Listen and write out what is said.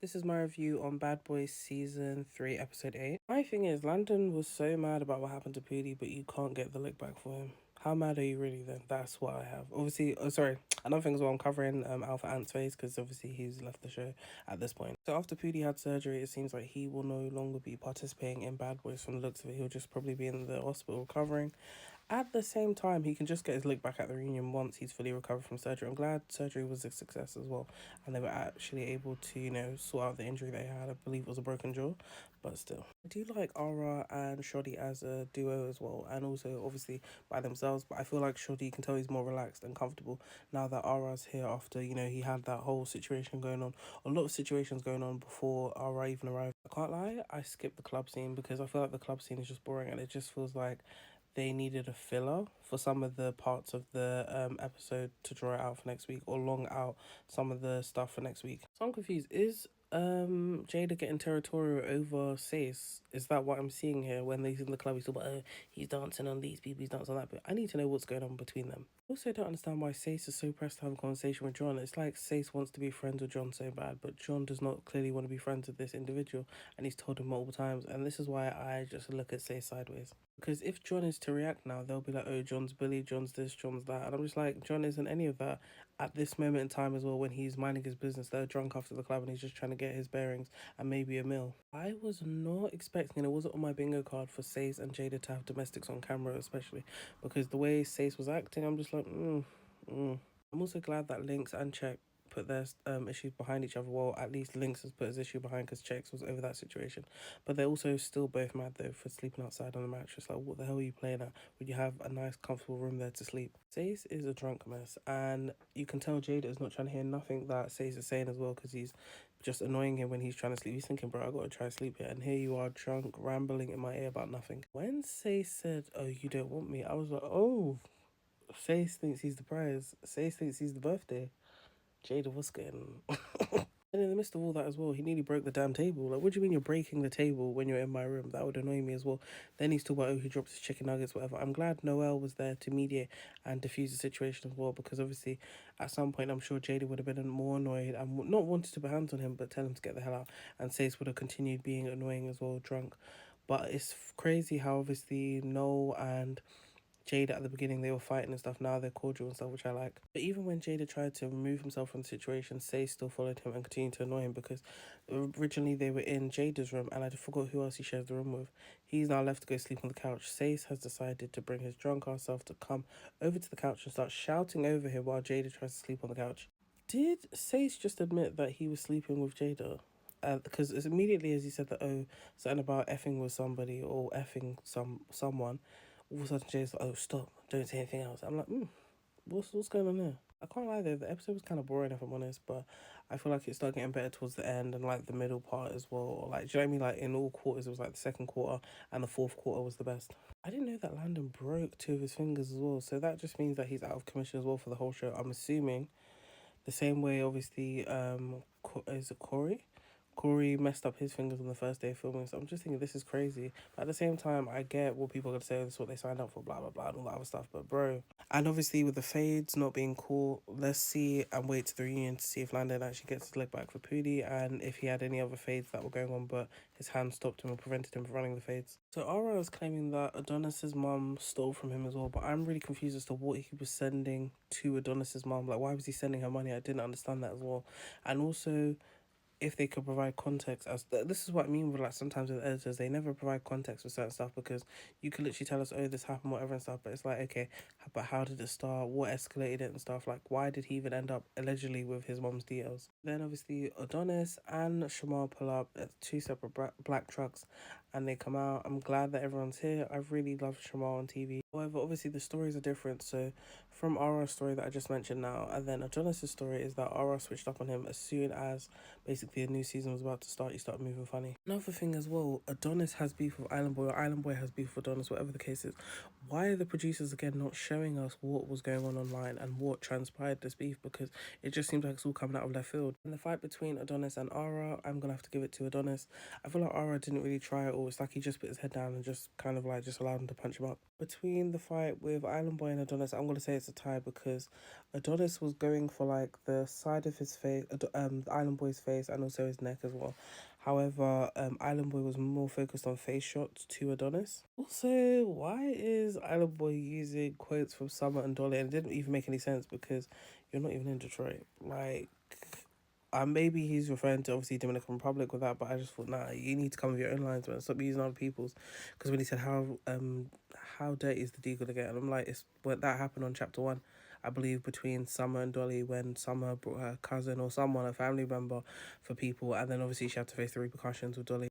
This is my review on Bad Boys Season 3, Episode 8. My thing is, Landon was so mad about what happened to Pootie, but you can't get the lick back for him. How mad are you really then? That's what I have. Obviously, another thing as well, I'm covering Alpha Ant's face because obviously he's left the show at this point. So after Pootie had surgery, it seems like he will no longer be participating in Bad Boys from the looks of it. He'll just probably be in the hospital recovering. At the same time, he can just get his look back at the reunion once he's fully recovered from surgery. I'm glad surgery was a success as well, and they were actually able to, sort out the injury they had. I believe it was a broken jaw, but still. I do like Aura and Shoddy as a duo as well, and also obviously by themselves, but I feel like Shoddy, you can tell he's more relaxed and comfortable now that Aura's here after, he had that whole situation going on, a lot of situations going on before Aura even arrived. I can't lie, I skipped the club scene because I feel like the club scene is just boring and it just feels like they needed a filler for some of the parts of the episode to draw it out for next week or long out some of the stuff for next week. So I'm confused. Is Jada getting territorial over Sace? Is that what I'm seeing here when he's in the club? He's talking about, he's dancing on these people, he's dancing on that. But I need to know what's going on between them. I also don't understand why Sace is so pressed to have a conversation with John. It's like Sace wants to be friends with John so bad, but John does not clearly want to be friends with this individual, and he's told him multiple times. And this is why I just look at Sace sideways. Because if John is to react now, they'll be like, oh, John's bully, John's this, John's that. And I'm just like, John isn't any of that at this moment in time as well when he's minding his business. They're drunk after the club and he's just trying to get his bearings and maybe a meal. I was not expecting, and it wasn't on my bingo card for Sace and Jada to have domestics on camera, especially because the way Sace was acting, I'm just like, I'm also glad that Lynx and Check put their issues behind each other. Well, at least Lynx has put his issue behind because Chex was over that situation. But they're also still both mad though for sleeping outside on the mattress. Like, what the hell are you playing at when you have a nice, comfortable room there to sleep? Sace is a drunk mess, and you can tell Jada is not trying to hear nothing that Sace is saying as well because he's just annoying him when he's trying to sleep. He's thinking, bro, I gotta try to sleep here. And here you are drunk, rambling in my ear about nothing. When Sace said, oh, you don't want me, I was like, oh, Sace thinks he's the prize. Sace thinks he's the birthday. Jada, what's going on? And in the midst of all that as well, he nearly broke the damn table. Like, what do you mean you're breaking the table when you're in my room? That would annoy me as well. Then he's talking about, oh, he dropped his chicken nuggets, whatever. I'm glad Noelle was there to mediate and diffuse the situation as well, because obviously at some point I'm sure Jada would have been more annoyed and not wanted to put hands on him, but tell him to get the hell out. And Sace would have continued being annoying as well, drunk. But it's crazy how obviously Noel and Jada at the beginning they were fighting and stuff. Now they're cordial and stuff, which I like. But even when Jada tried to remove himself from the situation, Say still followed him and continued to annoy him because originally they were in Jada's room and I forgot who else he shares the room with. He's now left to go sleep on the couch. Sace has decided to bring his drunk ass self to come over to the couch and start shouting over him while Jada tries to sleep on the couch. Did Sace just admit that he was sleeping with Jada? Because as immediately as he said that, oh, something about effing with somebody or effing someone, all of a sudden Jay's like, oh, stop, don't say anything else. I'm like, what's going on there? I can't lie though, the episode was kind of boring if I'm honest, but I feel like it started getting better towards the end and like the middle part as well. Like, do you know what I mean? Like in all quarters, it was like the second quarter and the fourth quarter was the best. I didn't know that Landon broke two of his fingers as well, so that just means that he's out of commission as well for the whole show. I'm assuming the same way, obviously, is it Corey? Corey messed up his fingers on the first day of filming, so I'm just thinking this is crazy. But at the same time, I get what people are gonna say, this is what they signed up for, blah blah blah, and all that other stuff. But bro, and obviously with the fades not being cool, let's see and wait to the reunion to see if Landon actually gets his leg back for Pootie and if he had any other fades that were going on, but his hand stopped him and prevented him from running the fades. So Aura is claiming that Adonis's mom stole from him as well, but I'm really confused as to what he was sending to Adonis's mom. Like, why was he sending her money? I didn't understand that as well. And also, if they could provide context as this is what I mean with like sometimes with editors, they never provide context for certain stuff because you could literally tell us, oh, this happened, whatever and stuff, but it's like, okay, but how did it start, what escalated it and stuff, like why did he even end up allegedly with his mom's details? Then obviously Adonis and Shamal pull up at two separate black trucks and they come out. I'm glad that everyone's here. I really love Shamal on TV. However, obviously the stories are different. So from Aura's story that I just mentioned now, and then Adonis's story is that Aura switched up on him as soon as basically a new season was about to start. He started moving funny. Another thing as well, Adonis has beef with Island Boy, or Island Boy has beef with Adonis, whatever the case is. Why are the producers again not showing us what was going on online and what transpired this beef? Because it just seems like it's all coming out of left field. In the fight between Adonis and Aura, I'm gonna have to give it to Adonis. I feel like Aura didn't really try at all all. It's like he just put his head down and just kind of like just allowed him to punch him up. Between the fight with Island Boy and Adonis, I'm gonna say it's a tie because Adonis was going for like the side of his face, Island Boy's face, and also his neck as well. However, Island Boy was more focused on face shots to Adonis. Also, why is Island Boy using quotes from Summer and Dolly? And it didn't even make any sense because you're not even in Detroit. Like, maybe he's referring to obviously Dominican Republic with that, but I just thought, nah, you need to come with your own lines, man. Stop using other people's. Because when he said how dirty is the deal gonna get, and I'm like, it's when that happened on chapter 1, I believe, between Summer and Dolly, when Summer brought her cousin or someone, a family member, for people, and then obviously she had to face the repercussions with Dolly.